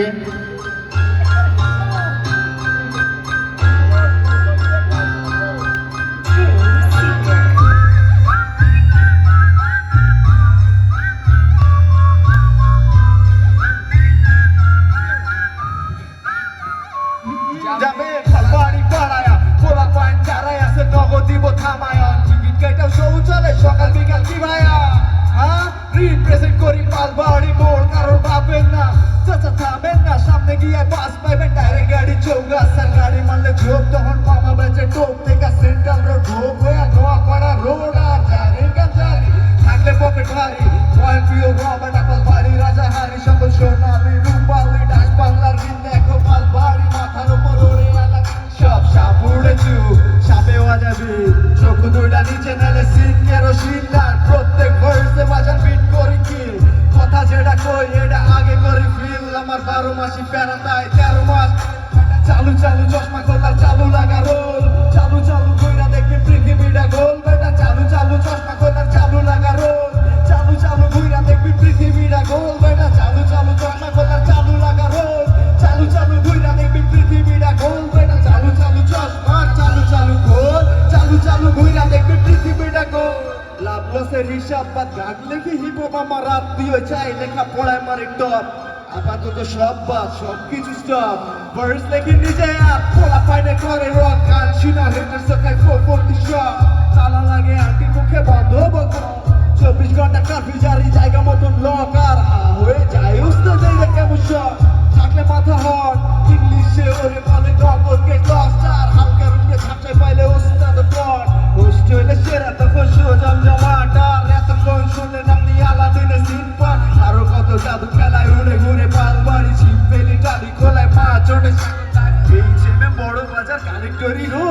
যাবে বাড়ি পাড়ায়া পোলা পয়েন্ট চারায়া সে নগদ দিব থামায়া টিকিট কেটেও শৌচালয় সকাল বিকাল কি ভাইয়া হ্যাঁ রিপ্রেজেন্ট করি পালবাড়ি মোড় কারোর ভাবেন না চাচা থামেন না সামনে গিয়ে বাস পাইবেন ডাইরেক্ট গাড়ি চৌগাছার গাড়ি মারলে ঝোপ তখন মামা বেঁচে টোপ থেকে সেন্ট্রাল রোড ঢোক হয়ে নোয়াপাড়া রোড আর জারি গাঞ্জারি থাকলে পকেট ভারী পয়েন্ট প্রিয় রবার্ট আপল বাড়ি রাজা হারি সকল সোনালি রূপালি ডাক বাংলার ঋণ দেখো পালবাড়ি মাথার উপর ওড়ে এলাকা সব সাপ উড়েছু সাপেও যাবি চোখ দুইটা নিচে নেলে সিট কেরোসিন আর প্রত্যেক ভার্সে বাজার বিট করি কি কথা যেটা কই এটা আগে করি ফিল আমার 12 মাসি প্যারা তাই 13 মাস চালু চালু চশমা খোলার চালু লাগা রোল চালু চালু কইরা দেখবি পৃথিবীটা গোল বেটা চালু চালু চশমা খোলার চালু লাগা রোল চালু চালু কইরা দেখবি পৃথিবীটা গোল বেটা চালু চালু চশমা খোলার চালু লাগা রোল চালু চালু কইরা দেখবি পৃথিবীটা গোল বেটা চালু চালু চশমা চালু চালু খোল চালু চালু কইরা দেখবি পৃথিবীটা গোল লাভ লসের হিসাব বাদ গান লিখি হিপ হপ আমার রাত দিয়ে চাই লেখা পড়ায় মারে টপ আপাতত সব বাদ সব কিছু স্টপ ভার্স লেখি নিজে আপ পোলা পাইনে করে রক গান শুনা হেটার সকাই 440 শট চালা লাগে আন্টি মুখে বন্ধ বন্ধ 24 ঘন্টা কাফি জারি জায়গা মতন লক আর হয়ে যায় উস্তাদ এই কেমন শট থাকলে মাথা হট ইংলিশে ওরে বলে নগদ গেট লস্ট আর হালকা রূপে ছাপচাই পাইলে উস্তাদ পট হোস্ট হইলে সেরা তখন সোজাম জমাট আর এতক্ষণ শুনলেন আপনি আলাদিনের সিন পান আরো কত জাদু খেলায় উড়ে ঘুরে পালবাড়ি ছিপ পেলি টালি খোলায় 5 জনের এই চেমে বড় বাজার কালেক্টরি রোড